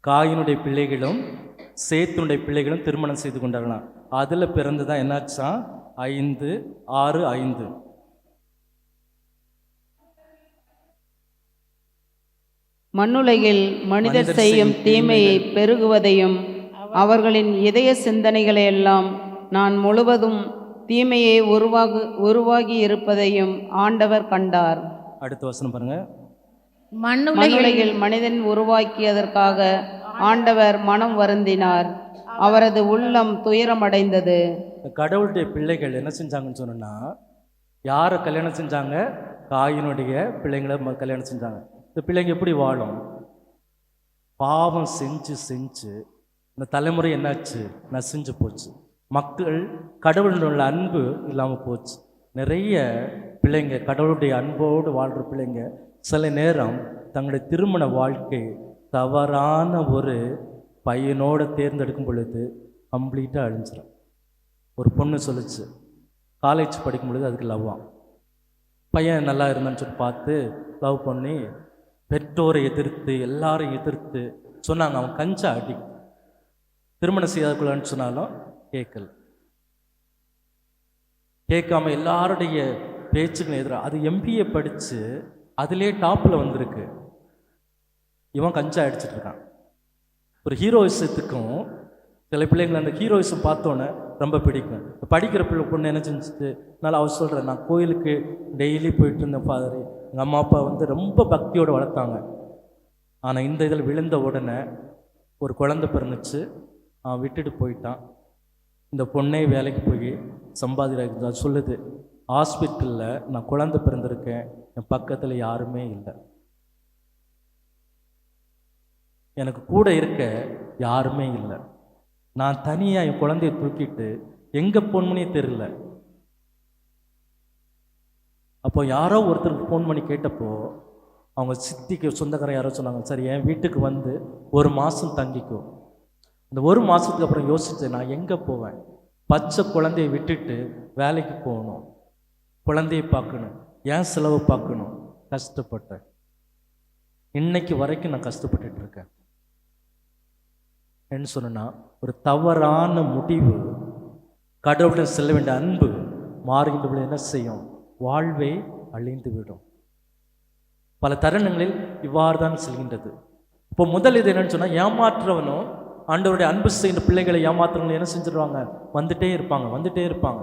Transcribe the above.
காயினுடைய பிள்ளைகளும் சேத்துனுடைய பிள்ளைகளும் திருமணம் செய்து கொண்டார்களாம். அதில் பிறந்து தான் என்னாச்சா 5, 6, 5. மண்ணுலகில் மனிதர் செய்யும் தீமையை பெருகுவதையும் அவர்களின் இதய சிந்தனைகளையெல்லாம் நான் முழுவதும் தீமையை உருவாகி இருப்பதையும் ஆண்டவர் கண்டார். அடுத்த வசனம் பாருங்க. மண்ணுலகில் மனிதன் உருவாக்கியதற்காக ஆண்டவர் மனம் வருந்தினார், அவரது உள்ளம் துயரமடைந்தது. கடவுளுடைய பிள்ளைகள் என்ன செஞ்சாங்கன்னு சொன்னா, யாரை கல்யாணம் செஞ்சாங்க? காயினுடைய பிள்ளைங்களை கல்யாணம் செஞ்சாங்க. இந்த பிள்ளைங்க எப்படி வாழும்? பாவம் செஞ்சு செஞ்சு இந்த தலைமுறை என்னாச்சு? நசிஞ்சு போச்சு. மக்கள் கடவுளுடைய அன்பு இல்லாமல் போச்சு. நிறைய பிள்ளைங்க கடவுளுடைய அன்போடு வாழ்கிற பிள்ளைங்க சில நேரம் தங்களுடைய திருமண வாழ்க்கை தவறான ஒரு பையனோடு தேர்ந்தெடுக்கும் பொழுது கம்ப்ளீட்டாக அழிஞ்சிடும். ஒரு பொண்ணு சொல்லிச்சு, காலேஜ் படிக்கும் பொழுது அதுக்கு லவ்வாம். பையன் நல்லா இருந்தான்னு சொல்லி பார்த்து லவ் பண்ணி பெற்றோரை எதிர்த்து எல்லாரையும் எதிர்த்து சொன்னாங்க. அவன் கஞ்சா அடி, திருமணம் செய்யாதுக்குள்ளான்னு சொன்னாலும் கேட்காம எல்லாருடைய பேச்சுக்களை எதிராக அது எம்பிஏ படித்து அதிலே டாப்பில் வந்திருக்கு. இவன் கஞ்சா அடிச்சிட்டு இருக்கான். ஒரு ஹீரோயிசத்துக்கும் சில பிள்ளைங்களை அந்த ஹீரோயிசம் பார்த்தோன்னே ரொம்ப பிடிக்கும். படிக்கிற பொண்ணு என்ன செஞ்சுட்டு அதனால் அவர் சொல்கிறேன், நான் கோயிலுக்கு டெய்லி போயிட்டு இருந்தேன் ஃபாதர். எங்கள் அம்மா அப்பா ரொம்ப பக்தியோடு வளர்த்தாங்க. ஆனால் இந்த இதில் விழுந்த உடனே ஒரு குழந்தை பிறந்துச்சு, அவன் விட்டுட்டு போயிட்டான். இந்த பொண்ணே வேலைக்கு போய் சம்பாதிக்க சொல்லுது, ஹாஸ்பிட்டலில் நான் குழந்தை பிறந்திருக்கேன், என் பக்கத்தில் யாருமே இல்லை, எனக்கு கூட இருக்க யாருமே இல்லை, நான் தனியாக என் குழந்தைய தூக்கிட்டு எங்கே போன் தெரியல. அப்போ யாரோ ஒருத்தருக்கு ஃபோன் பண்ணி கேட்டப்போ அவங்க சித்திக்கு சொந்தக்காரன் யாரோ சொன்னாங்க, சரி என் வீட்டுக்கு வந்து 1 மாதம் தங்கிக்கும். அந்த 1 மாதத்துக்கு அப்புறம் யோசித்தேன், நான் எங்கே போவேன்? பச்சை குழந்தையை விட்டுட்டு வேலைக்கு போகணும், குழந்தையை பார்க்கணும், ஏன் செலவு பார்க்கணும். கஷ்டப்பட்டேன். இன்னைக்கு வரைக்கும் நான் கஷ்டப்பட்டுட்டு இருக்கேன். என்ன சொன்னா, ஒரு தவறான முடிவு, கடவுளுடன் செல்ல வேண்டிய அன்பு மாறுகின்ற என்ன செய்யும்? வாழ்வை அழிந்து விடும். பல தருணங்களில் இவ்வாறு தான் செல்கின்றது. இப்போ முதல் இது என்னன்னு சொன்னால், ஏமாற்றுறவனும் ஆண்டவருடைய அன்பு செய்கின்ற பிள்ளைகளை ஏமாத்துறவங்க என்ன செஞ்சிருவாங்க? வந்துட்டே இருப்பாங்க.